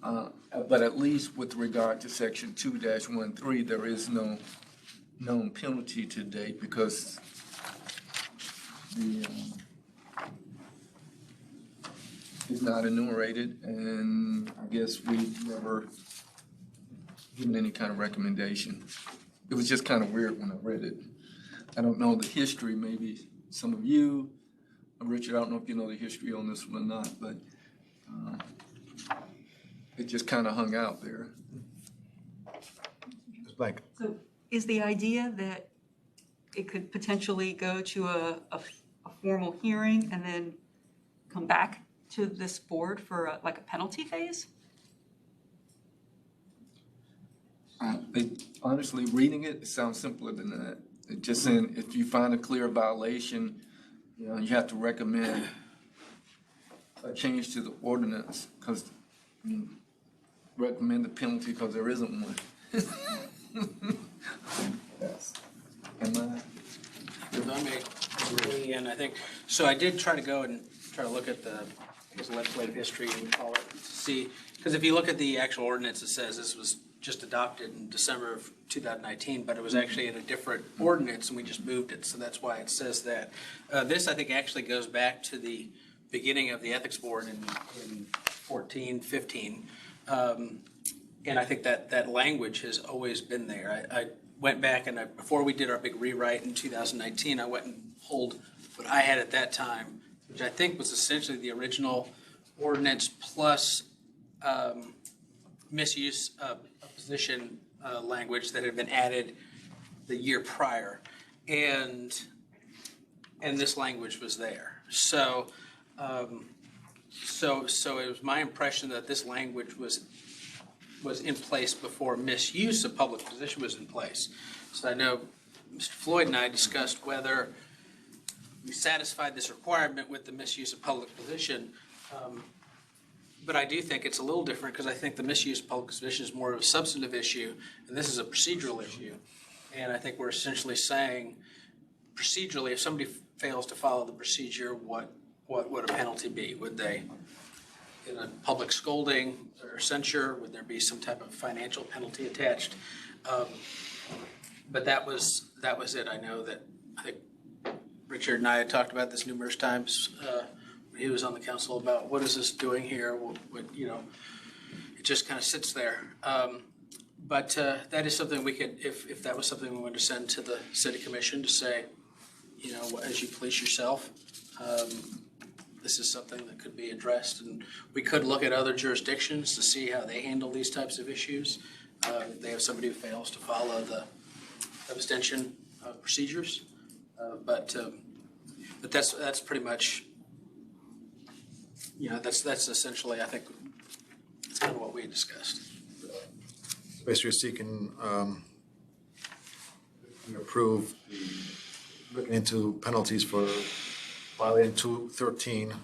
but at least with regard to section 2-13, there is no known penalty to date because the is not enumerated, and I guess we never given any kind of recommendation. It was just kind of weird when I read it. I don't know the history, maybe some of you, Richard, I don't know if you know the history on this one or not, but it just kind of hung out there. Ms. Blank? So is the idea that it could potentially go to a formal hearing and then come back to this board for like a penalty phase? Honestly, reading it, it sounds simpler than that. It just saying, if you find a clear violation, you have to recommend a change to the ordinance, because, recommend the penalty because there isn't one. Yes. Am I? If I may weigh in, I think, so I did try to go and try to look at the, I guess, legislative history and call it, to see, because if you look at the actual ordinance, it says this was just adopted in December of 2019, but it was actually in a different ordinance, and we just moved it, so that's why it says that. This, I think, actually goes back to the beginning of the Ethics Board in 14, 15. And I think that language has always been there. I went back and before we did our big rewrite in 2019, I went and pulled what I had at that time, which I think was essentially the original ordinance plus misuse of position language that had been added the year prior, and this language was there. So it was my impression that this language was in place before misuse of public position was in place. So I know Mr. Floyd and I discussed whether we satisfied this requirement with the misuse of public position. But I do think it's a little different because I think the misuse of public position is more of a substantive issue, and this is a procedural issue. And I think we're essentially saying, procedurally, if somebody fails to follow the procedure, what would a penalty be? Would they, in a public scolding or censure, would there be some type of financial penalty attached? But that was it. I know that I think Richard and I had talked about this numerous times. He was on the council about what is this doing here? It just kind of sits there. But that is something we could, if that was something we wanted to send to the city commission to say, as you police yourself, this is something that could be addressed. And we could look at other jurisdictions to see how they handle these types of issues. If they have somebody who fails to follow the abstention procedures. But that's pretty much, that's essentially, I think, that's kind of what we discussed. Basically, you're seeking you approve looking into penalties for violating 213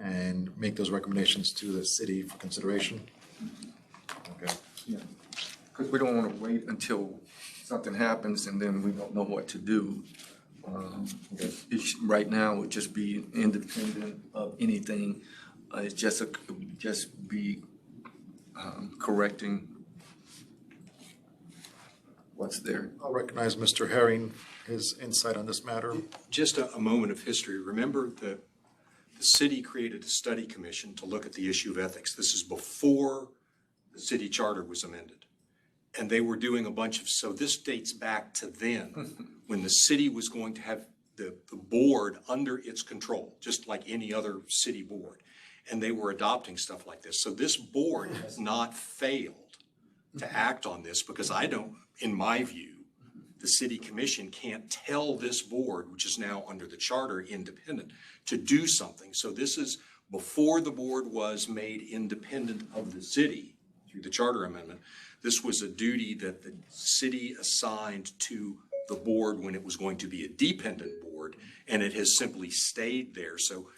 and make those recommendations to the city for consideration. Okay. Yeah, because we don't want to wait until something happens and then we don't know what to do. Right now, it would just be independent of anything. It's just be correcting what's there. I'll recognize Mr. Herring, his insight on this matter. Just a moment of history. Remember the city created a study commission to look at the issue of ethics. This is before the city charter was amended. And they were doing a bunch of, so this dates back to then when the city was going to have the board under its control, just like any other city board. And they were adopting stuff like this. So this board has not failed to act on this because in my view, the city commission can't tell this board, which is now under the charter independent, to do something. So this is before the board was made independent of the city through the charter amendment. This was a duty that the city assigned to the board when it was going to be a dependent board, and it has simply stayed there. So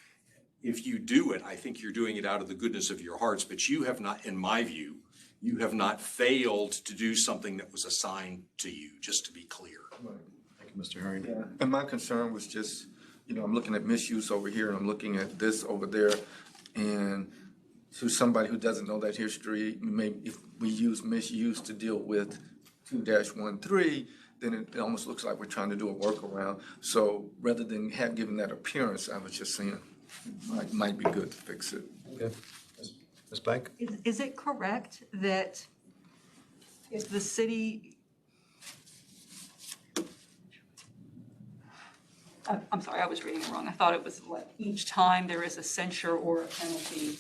if you do it, I think you're doing it out of the goodness of your hearts, but you have not, in my view, you have not failed to do something that was assigned to you, just to be clear. Right. Thank you, Mr. Herring. Yeah. And my concern was just, I'm looking at misuse over here and I'm looking at this over there. And to somebody who doesn't know that history, maybe if we use misuse to deal with 2-13, then it almost looks like we're trying to do a workaround. So rather than given that appearance, I was just saying it might be good to fix it. Okay. Ms. Blank? Is it correct that Is the city, I'm sorry, I was reading it wrong. I thought it was like each time there is a censure or a penalty,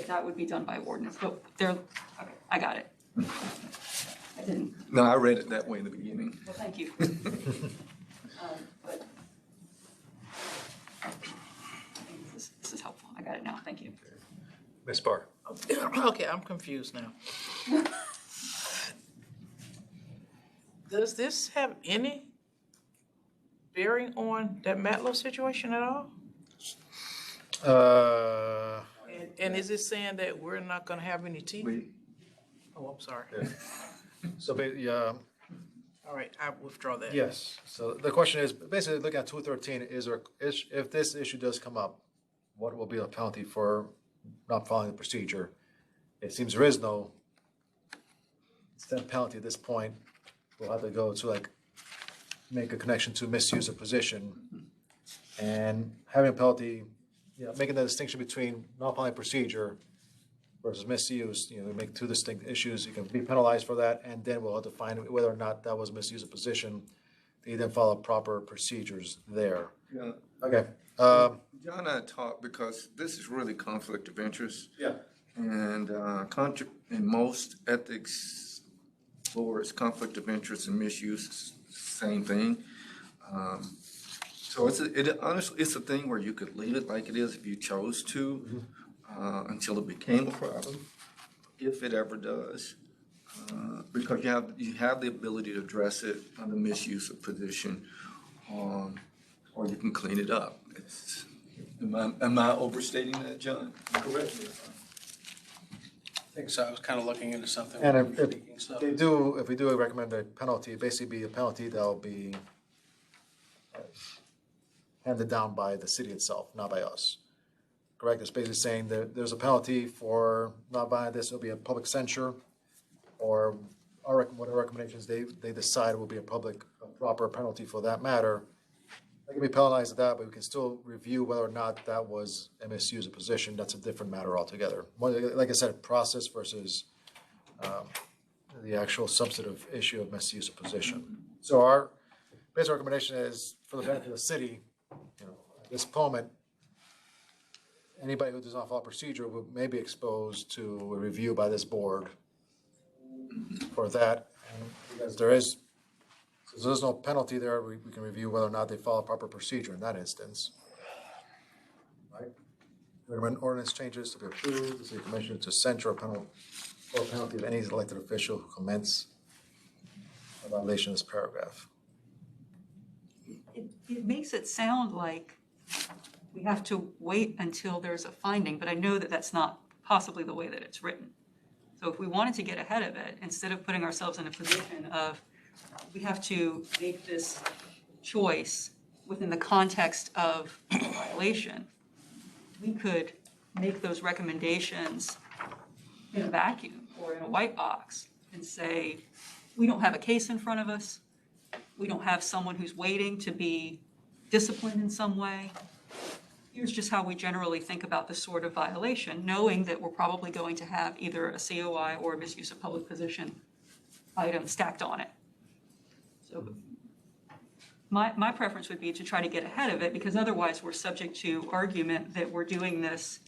that would be done by ordinance, but they're, okay, I got it. I didn't, No, I read it that way in the beginning. well, thank you. But this is helpful. I got it now, thank you. Ms. Barr. Okay, I'm confused now. Does this have any bearing on that Matlow situation at all? And is it saying that we're not gonna have any teeth? Oh, I'm sorry. So, All right, I withdraw that. yes, so the question is, basically, looking at 213, if this issue does come up, what will be the penalty for not following the procedure? It seems there is no penalty at this point. We'll have to go to like, make a connection to misuse of position. And having a penalty, making the distinction between not following procedure versus misuse, make two distinct issues. You can be penalized for that, and then we'll have to find whether or not that was misuse of position. You then follow proper procedures there. Yeah. Okay. John and I talked because this is really conflict of interest. Yeah. And in most ethics boards, conflict of interest and misuse is the same thing. So honestly, it's a thing where you could leave it like it is if you chose to, until it became a problem, if it ever does. Because you have the ability to address it on the misuse of position, or you can clean it up. Am I overstating that, John? Correct me. I think so. I was kind of looking into something. And when you were speaking, so. if we do recommend a penalty, it'd basically be a penalty that'll be handed down by the city itself, not by us. Correct? It's basically saying that there's a penalty for not buying this, it'll be a public censure, or whatever recommendations they decide will be a proper penalty for that matter. They can be penalized at that, but we can still review whether or not that was a misuse of position. That's a different matter altogether. Like I said, process versus the actual substantive issue of misuse of position. So our basic recommendation is, for the benefit of the city, at this moment, anybody who does not follow procedure may be exposed to a review by this board for that. And because there's no penalty there, we can review whether or not they follow proper procedure in that instance. Right? Recommend ordinance changes to be approved, the city commission to censure a penalty of any elected official who commits a violation of this paragraph. It makes it sound like we have to wait until there's a finding, but I know that that's not possibly the way that it's written. So if we wanted to get ahead of it, instead of putting ourselves in a position of, we have to make this choice within the context of a violation, we could make those recommendations in a vacuum or in a white box and say, we don't have a case in front of us. We don't have someone who's waiting to be disciplined in some way. Here's just how we generally think about this sort of violation, knowing that we're probably going to have either a COI or a misuse of public position item stacked on it. So my preference would be to try to get ahead of it, because otherwise we're subject to argument that we're doing this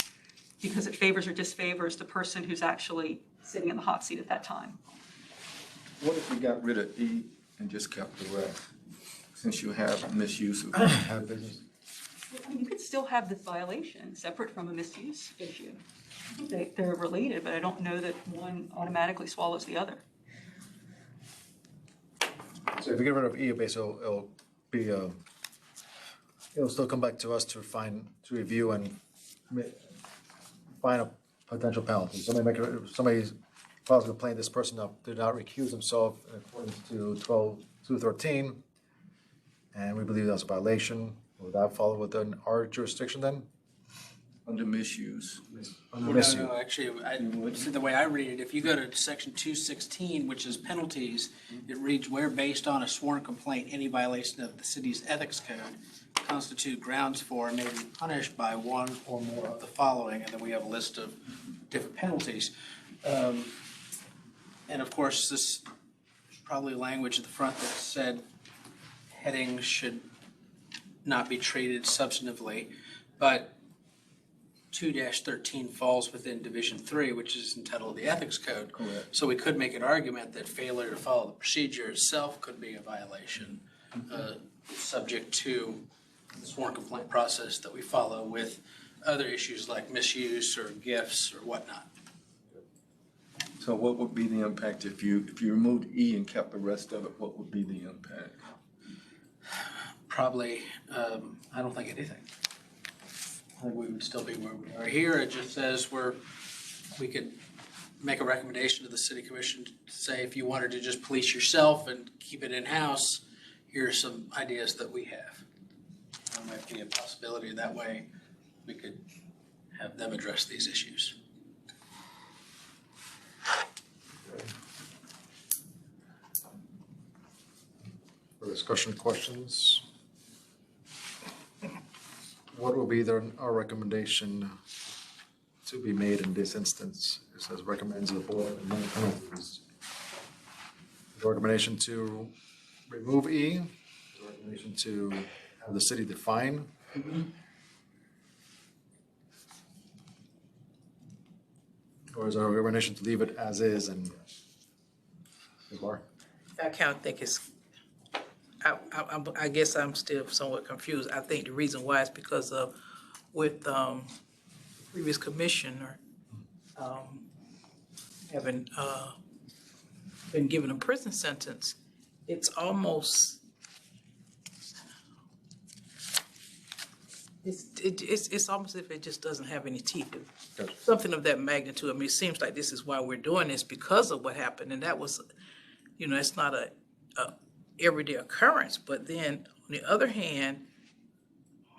because it favors or disfavors the person who's actually sitting in the hot seat at that time. What if we got rid of E and just kept the rest, since you have misuse of business? I mean, you could still have this violation separate from a misuse issue. They're related, but I don't know that one automatically swallows the other. So if we get rid of E, basically it'll still come back to us to review and find a potential penalty. Somebody's files a complaint, this person did not recuse himself in accordance to 12.213, and we believe that's a violation. Will that fall within our jurisdiction then? Under misuse. Under misuse. No, actually, the way I read it, if you go to section 216, which is penalties, it reads, where based on a sworn complaint, any violation of the city's ethics code constitute grounds for and may be punished by one or more of the following, and then we have a list of different penalties. And of course, this there's probably language at the front that said headings should not be treated substantively, but 2-13 falls within Division 3, which is entitled the Ethics Code. Correct. So we could make an argument that failure to follow the procedure itself could be a violation, subject to the sworn complaint process that we follow with other issues like misuse or gifts or whatnot. So what would be the impact if you removed E and kept the rest of it? What would be the impact? Probably, I don't think anything. I think we would still be where we are here. It just says we could make a recommendation to the city commission to say, if you wanted to just police yourself and keep it in-house, here are some ideas that we have. There might be a possibility that way we could have them address these issues. For discussion, questions? What will be our recommendation to be made in this instance? It says recommends the board and no penalties. The recommendation to remove E, the recommendation to have the city define. Or is our recommendation to leave it as is and? Bar? I kind of think it's, I guess I'm still somewhat confused. I think the reason why is because of with previous commissioner having been given a prison sentence, it's almost it's almost as if it just doesn't have any teeth. Gotcha. Something of that magnitude. I mean, it seems like this is why we're doing this, because of what happened, and that was, you know, it's not a everyday occurrence. But then on the other hand,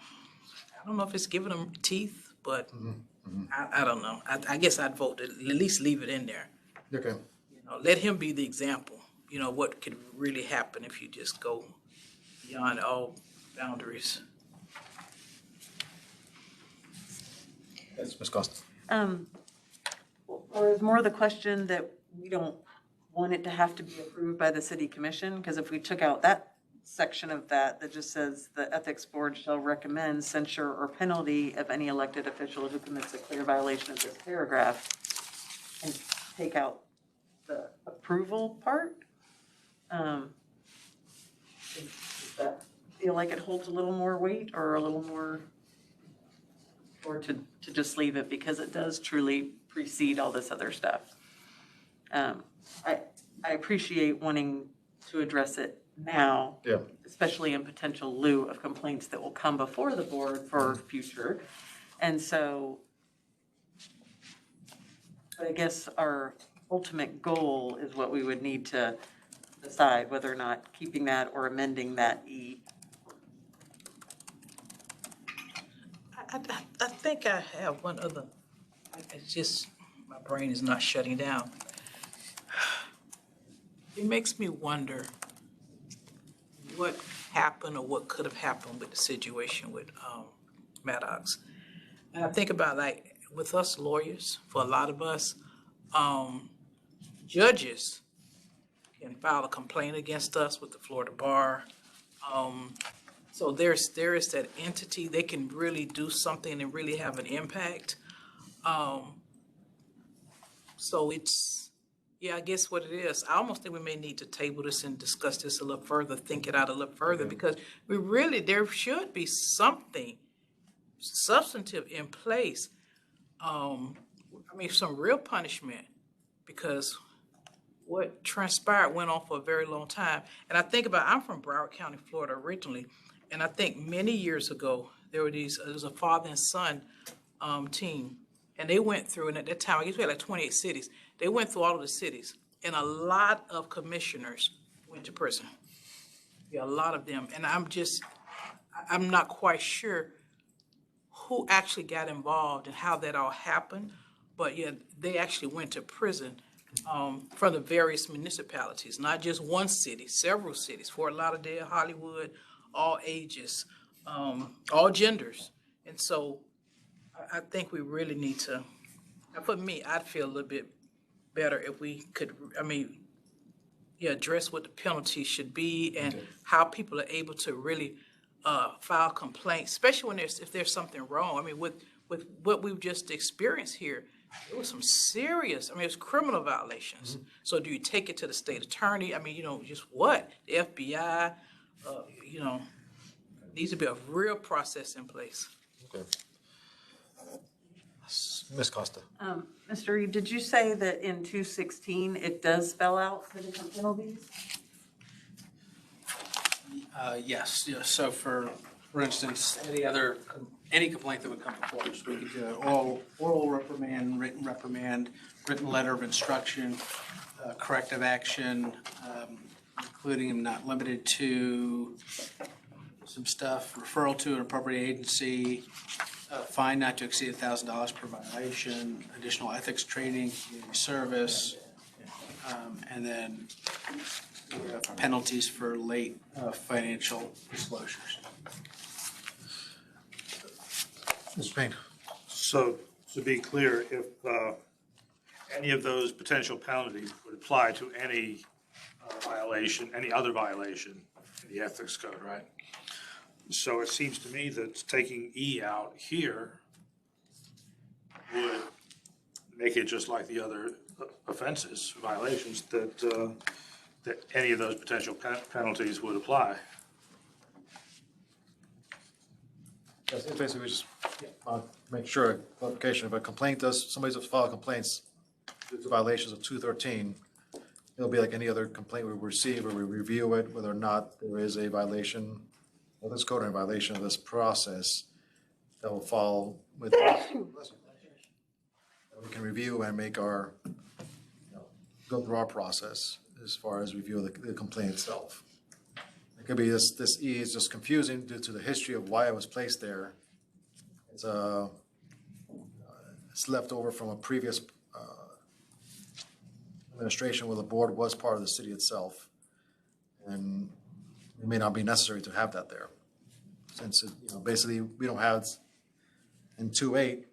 I don't know if it's giving them teeth, but I don't know. I guess I'd vote to at least leave it in there. Okay. You know, let him be the example. You know, what could really happen if you just go beyond all boundaries. Yes, Ms. Costa. Or is more the question that we don't want it to have to be approved by the city commission? Because if we took out that section of that just says the ethics board shall recommend censure or penalty of any elected official who commits a clear violation of this paragraph, and take out the approval part, does that feel like it holds a little more weight or a little more, or to just leave it because it does truly precede all this other stuff? I appreciate wanting to address it now, Yeah. especially in potential lieu of complaints that will come before the board for future. And so, but I guess our ultimate goal is what we would need to decide, whether or not keeping that or amending that E. I think I have one other, it's just, my brain is not shutting down. It makes me wonder what happened or what could have happened with the situation with Maddox. And I think about, like, with us lawyers, for a lot of us, judges can file a complaint against us with the Florida Bar. So there is that entity, they can really do something and really have an impact. So it's, yeah, I guess what it is, I almost think we may need to table this and discuss this a little further, think it out a little further, because we really, there should be something substantive in place. I mean, some real punishment, because what transpired went on for a very long time. And I think about, I'm from Broward County, Florida originally, and I think many years ago, there was a father and son team, and they went through, and at that time, I guess we had like 28 cities. They went through all of the cities, and a lot of commissioners went to prison. Yeah, a lot of them. And I'm not quite sure who actually got involved and how that all happened, but yeah, they actually went to prison from the various municipalities, not just one city, several cities, Fort Lauderdale, Hollywood, all ages, all genders. And so I think we really need to, for me, I'd feel a little bit better if we could, address what the penalty should be and how people are able to really file complaints, especially when if there's something wrong. I mean, with what we've just experienced here, it was some serious, it was criminal violations. So do you take it to the state attorney? Just what? The FBI, needs to be a real process in place. Okay. Ms. Costa. Mr. Reed, did you say that in 216 it does spell out the different penalties? Yes, so for instance, any complaint that would come before us, we could do oral reprimand, written letter of instruction, corrective action, including and not limited to some stuff, referral to an appropriate agency, fine not to exceed $1,000 per violation, additional ethics training, community service, and then penalties for late financial disclosures. Mr. Payne. So to be clear, if any of those potential penalties would apply to any violation, any other violation in the ethics code, right? So it seems to me that taking E out here would make it just like the other offenses, violations, that any of those potential penalties would apply. Yes, basically, we just make sure, clarification, if a complaint somebody's filed complaints due to violations of 213, it'll be like any other complaint we receive, or we review it, whether or not there is a violation of this code or a violation of this process that will fall with, we can review and make our, go through our process as far as review of the complaint itself. It could be this E is just confusing due to the history of why it was placed there. It's left over from a previous administration where the board was part of the city itself. And it may not be necessary to have that there. Since, basically we don't have, in 2.8,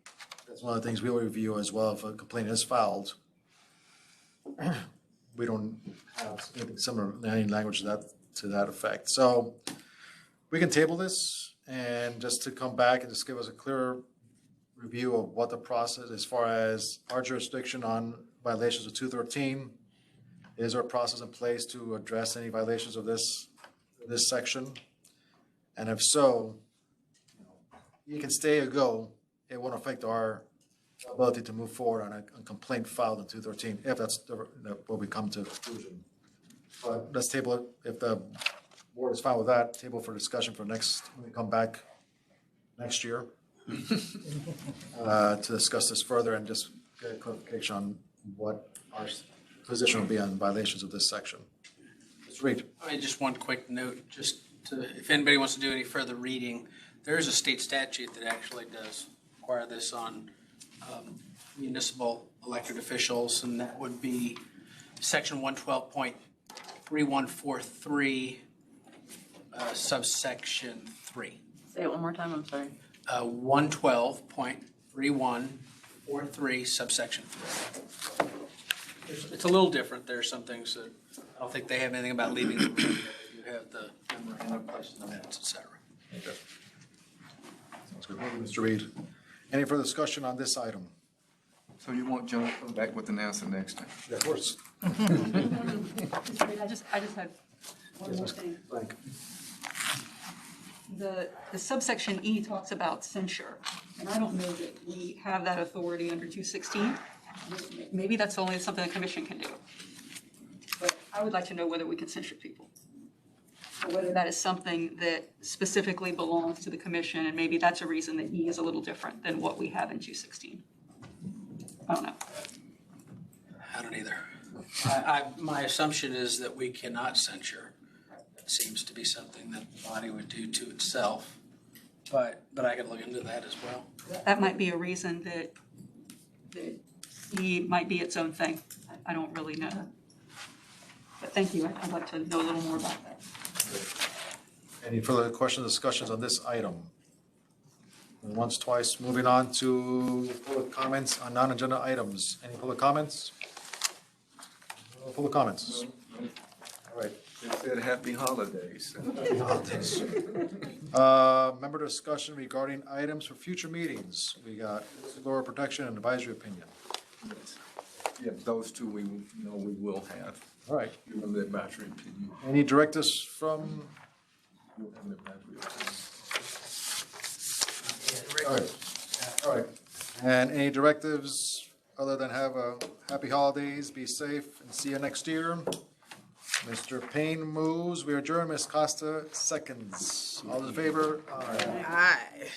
that's one of the things we'll review as well if a complaint is filed. We don't have anything similar, any language to that effect. So we can table this and just to come back and just give us a clearer review of what the process, as far as our jurisdiction on violations of 213, is there a process in place to address any violations of this section? And if so, you can stay or go. It won't affect our ability to move forward on a complaint filed in 213, if that's what we come to a conclusion. But let's table it. If the board is fine with that, table for discussion for when we come back next year to discuss this further and just get a clarification on what our position will be on violations of this section. Mr. Reed. Just one quick note, if anybody wants to do any further reading, there is a state statute that actually does require this on municipal elected officials, and that would be section 112.3143, subsection 3. Say it one more time, I'm sorry. 112.3143, subsection 3. It's a little different. There are some things that I don't think they have anything about leaving the room. You have the memorandum, place in the minutes, et cetera. Okay. Sounds good. Thank you, Mr. Reed. Any further discussion on this item? So you want John to come back with an answer next time? Yeah, of course. I just had one more thing. The subsection E talks about censure, and I don't know that we have that authority under 216. Maybe that's only something the commission can do. But I would like to know whether we can censure people, or whether that is something that specifically belongs to the commission, and maybe that's a reason that E is a little different than what we have in 216. I don't know. I don't either. My assumption is that we cannot censure. It seems to be something that the body would do to itself, but I could look into that as well. That might be a reason that E might be its own thing. I don't really know. But thank you. I'd like to know a little more about that. Any further questions, discussions on this item? Once, twice, moving on to public comments on non-agenda items. Any public comments? No public comments? All right. They said happy holidays. Member discussion regarding items for future meetings. We got whistleblower protection and advisory opinion. Yeah, those two we know we will have. All right. Give them the advisory opinion. Any directives from, We'll have the advisory opinion. all right, all right. And any directives other than have a happy holidays, be safe, and see you next year? Mr. Payne moves, we adjourn, Ms. Costa seconds. All in favor? Aye. Aye.